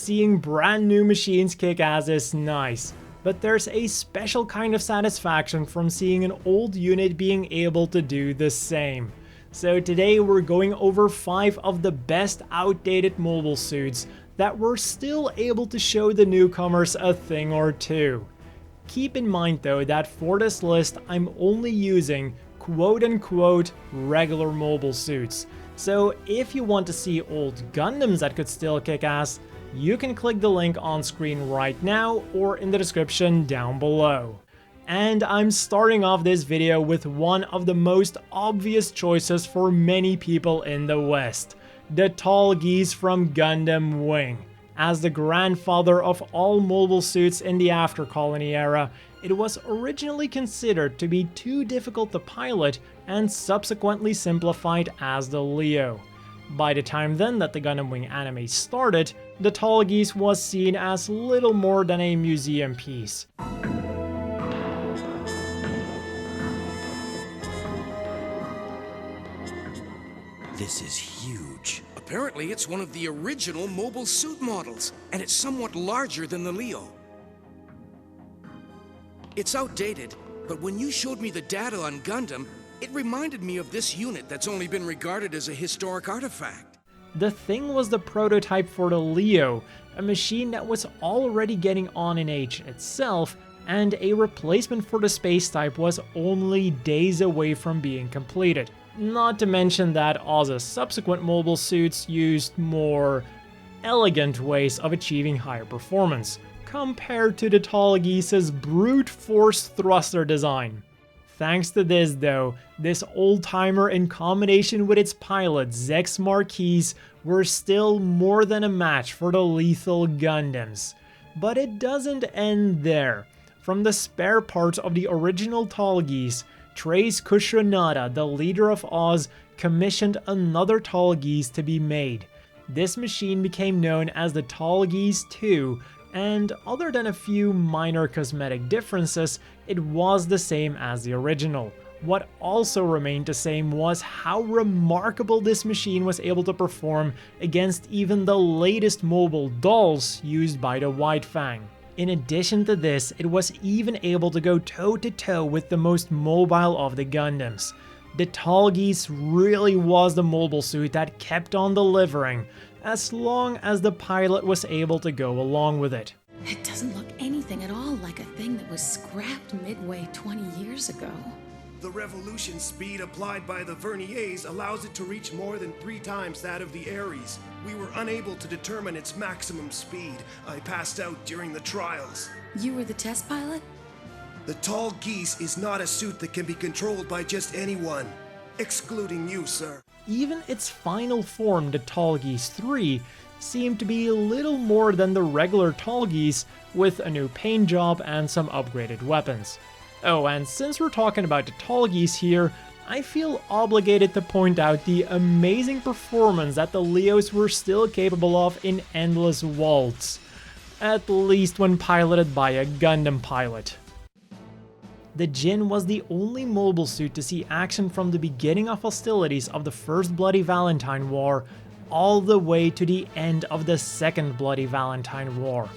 seeing brand new machines kick ass is nice, but there's a special kind of satisfaction from seeing an old unit being able to do the same. So today we're going over 5 of the best outdated mobile suits that were still able to show the newcomers a thing or two. Keep in mind though that for this list I'm only using quote-unquote regular mobile suits. So if you want to see old Gundams that could still kick ass, you can click the link on screen right now or in the description down below. And I'm starting off this video with one of the most obvious choices for many people in the West, the Tallgeese from Gundam Wing. As the grandfather of all mobile suits in the After Colony era, it was originally considered to be too difficult to pilot and subsequently simplified as the Leo. By the time then that the Gundam Wing anime started, the Tallgeese was seen as little more than a museum piece. This is huge. Apparently it's one of the original mobile suit models, and it's somewhat larger than the Leo. It's outdated, but when you showed me the data on Gundam, it reminded me of this unit that's only been regarded as a historic artifact. The thing was the prototype for the Leo, a machine that was already getting on in age itself, and a replacement for the space type was only days away from being completed. Not to mention that Oz's subsequent mobile suits used more elegant ways of achieving higher performance, compared to the Tallgeese's brute force thruster design. Thanks to this though, this old-timer in combination with its pilot Zex Marquis were still more than a match for the lethal Gundams. But it doesn't end there. From the spare parts of the original Tallgeese, Trace Kushranada, the leader of Oz, commissioned another Tallgeese to be made. This machine became known as the Tallgeese II, and other than a few minor cosmetic differences, it was the same as the original. What also remained the same was how remarkable this machine was able to perform against even the latest mobile dolls used by the White Fang. In addition to this, it was even able to go toe-to-toe with the most mobile of the Gundams. The Tallgeese really was the mobile suit that kept on delivering, as long as the pilot was able to go along with it. It doesn't look anything at all like a thing that was scrapped midway 20 years ago. The revolution speed applied by the Verniers allows it to reach more than 3 times that of the Ares. We were unable to determine its maximum speed. I passed out during the trials. You were the test pilot? The Tallgeese is not a suit that can be controlled by just anyone, excluding you, sir. Even its final form, the Tallgeese 3, seemed to be little more than the regular Tallgeese with a new paint job and some upgraded weapons. Oh, and since we're talking about the Tallgeese here, I feel obligated to point out the amazing performance that the Leos were still capable of in Endless Waltz, at least when piloted by a Gundam pilot. The Ginn was the only mobile suit to see action from the beginning of hostilities of the First Bloody Valentine War all the way to the end of the Second Bloody Valentine War.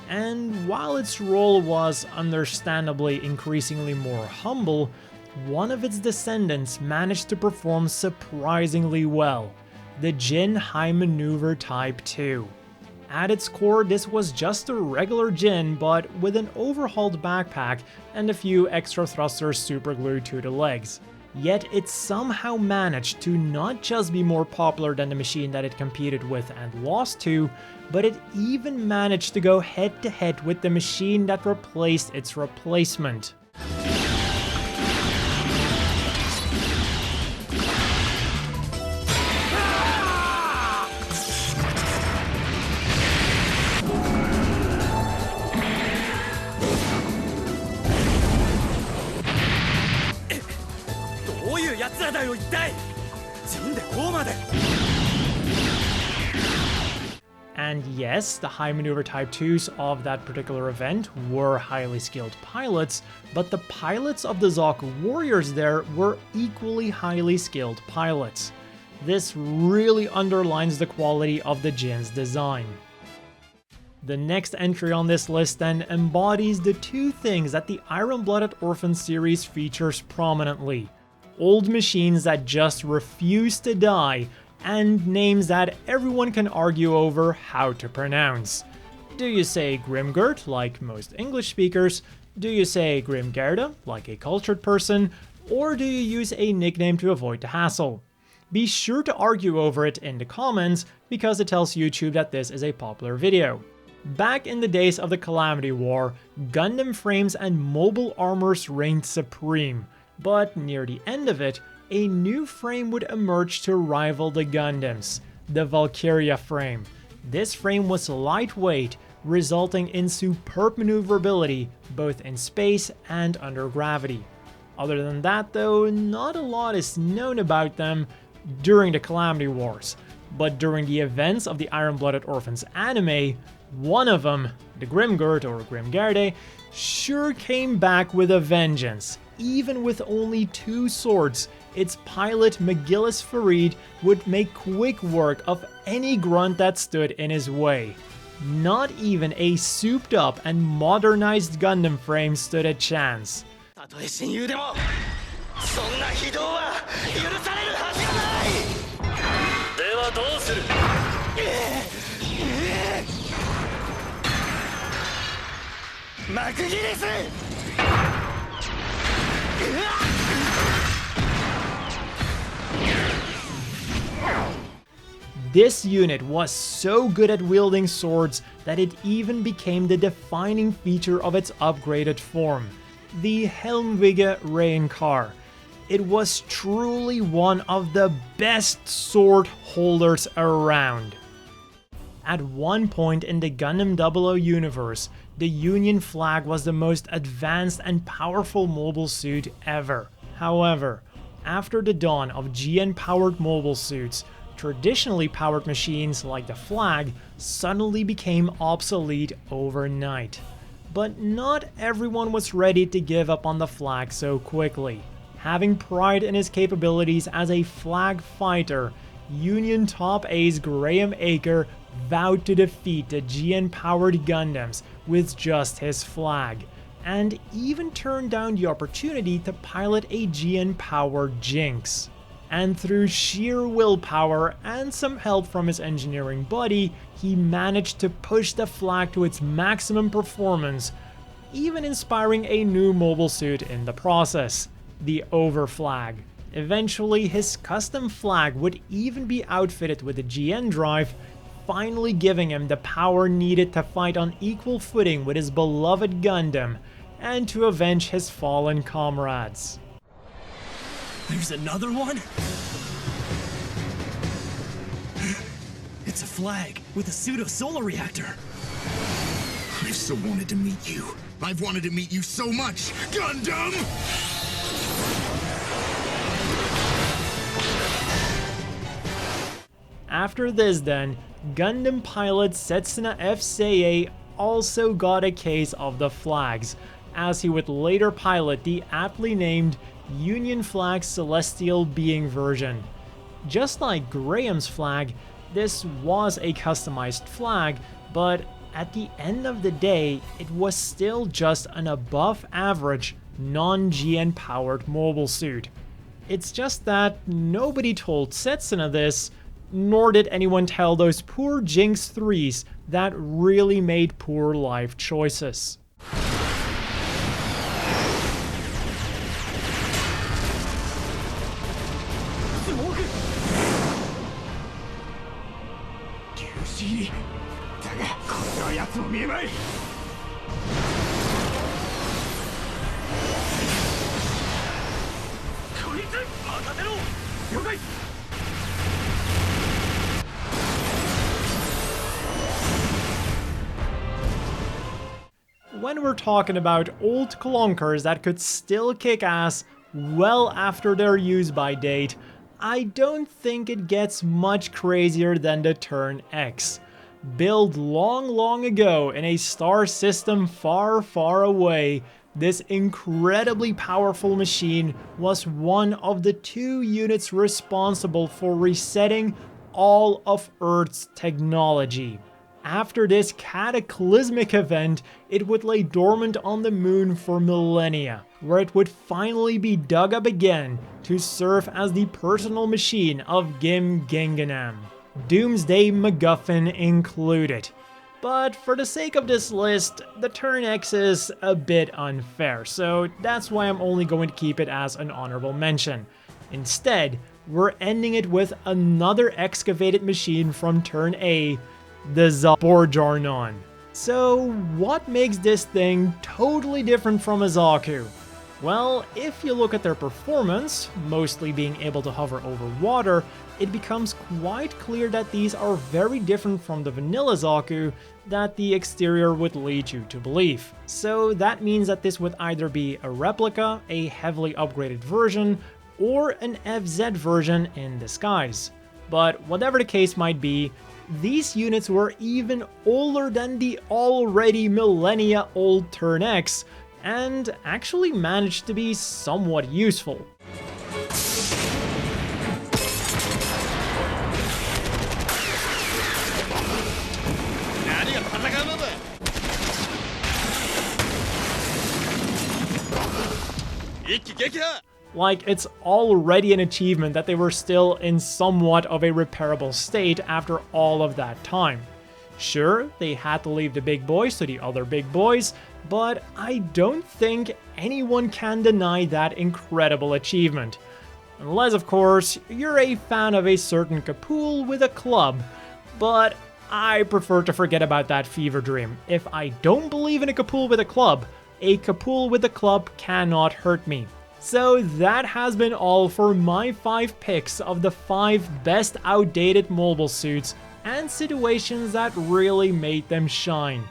And while its role was understandably increasingly more humble, one of its descendants managed to perform surprisingly well, the Ginn High Maneuver Type 2. At its core, this was just a regular Ginn, but with an overhauled backpack and a few extra thrusters superglued to the legs. Yet it somehow managed to not just be more popular than the machine that it competed with and lost to, but it even managed to go head-to-head with the machine that replaced its replacement. And yes, the high maneuver Type 2s of that particular event were highly skilled pilots, but the pilots of the Zaku warriors there were equally highly skilled pilots. This really underlines the quality of the Ginn's design. The next entry on this list then embodies the two things that the Iron-Blooded Orphans series features prominently: old machines that just refuse to die, and names that everyone can argue over how to pronounce. Do you say Grimgerde, like most English speakers? Do you say Grimgerde, like a cultured person? Or do you use a nickname to avoid the hassle? Be sure to argue over it in the comments, because it tells YouTube that this is a popular video. Back in the days of the Calamity War, Gundam frames and mobile armors reigned supreme, but near the end of it, a new frame would emerge to rival the Gundams, the Valkyria frame. This frame was lightweight, resulting in superb maneuverability both in space and under gravity. Other than that though, not a lot is known about them during the Calamity Wars, but during the events of the Iron-Blooded Orphans anime, one of them, the Grimgerde or Grimgerde, sure came back with a vengeance. Even with only 2 swords, its pilot McGillis Farid would make quick work of any grunt that stood in his way. Not even a souped up and modernized Gundam frame stood a chance. This unit was so good at wielding swords that it even became the defining feature of its upgraded form, the Helmwege Reinkar. It was truly one of the best sword holders around. At one point in the Gundam 00 universe, the Union flag was the most advanced and powerful mobile suit ever. However, after the dawn of GN-powered mobile suits, traditionally powered machines like the flag suddenly became obsolete overnight. But not everyone was ready to give up on the flag so quickly. Having pride in his capabilities as a flag fighter, Union top ace Graham Aker vowed to defeat the GN-powered Gundams with just his flag, and even turned down the opportunity to pilot a GN-powered Jinx. And through sheer willpower and some help from his engineering buddy, he managed to push the flag to its maximum performance, even inspiring a new mobile suit in the process, the Overflag. Eventually, his custom flag would even be outfitted with a GN drive, finally giving him the power needed to fight on equal footing with his beloved Gundam, and to avenge his fallen comrades. There's another one? It's a flag with a pseudo-solar reactor. I've so wanted to meet you. I've wanted to meet you so much, Gundam! After this then, Gundam pilot Setsuna F. Seiei also got a case of the flags, as he would later pilot the aptly named Union Flag Celestial Being version. Just like Graham's flag, this was a customized flag, but at the end of the day, it was still just an above average, non-GN powered mobile suit. It's just that nobody told Setsuna this, nor did anyone tell those poor Jinx 3s that really made poor life choices. When we're talking about old clunkers that could still kick ass well after their use-by date, I don't think it gets much crazier than the Turn X. Built long ago in a star system far away, this incredibly powerful machine was one of the 2 units responsible for resetting all of Earth's technology. after this cataclysmic event, it would lay dormant on the moon for millennia, where it would finally be dug up again to serve as the personal machine of Ginn Ginganam, Doomsday MacGuffin included. But for the sake of this list, the turn X is a bit unfair, so that's why I'm only going to keep it as an honorable mention. Instead, we're ending it with another excavated machine from turn A, the Zaku. So what makes this thing totally different from a Zaku? Well, if you look at their performance, mostly being able to hover over water, it becomes quite clear that these are very different from the vanilla Zaku that the exterior would lead you to believe. So that means that this would either be a replica, a heavily upgraded version, or an FZ version in disguise. But whatever the case might be, these units were even older than the already millennia old Turn X, and actually managed to be somewhat useful. Like, it's already an achievement that they were still in somewhat of a repairable state after all of that time. Sure, they had to leave the big boys to the other big boys, but I don't think anyone can deny that incredible achievement. Unless, of course, you're a fan of a certain Kapool with a club, but I prefer to forget about that fever dream. If I don't believe in a Kapool with a club cannot hurt me. So that has been all for my 5 picks of the 5 best outdated mobile suits and situations that really made them shine.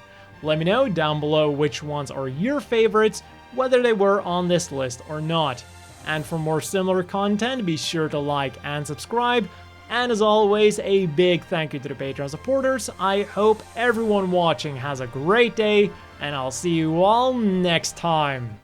Let me know down below which ones are your favorites, whether they were on this list or not. And for more similar content, be sure to like and subscribe. And as always, a big thank you to the Patreon supporters. I hope everyone watching has a great day, and I'll see you all next time.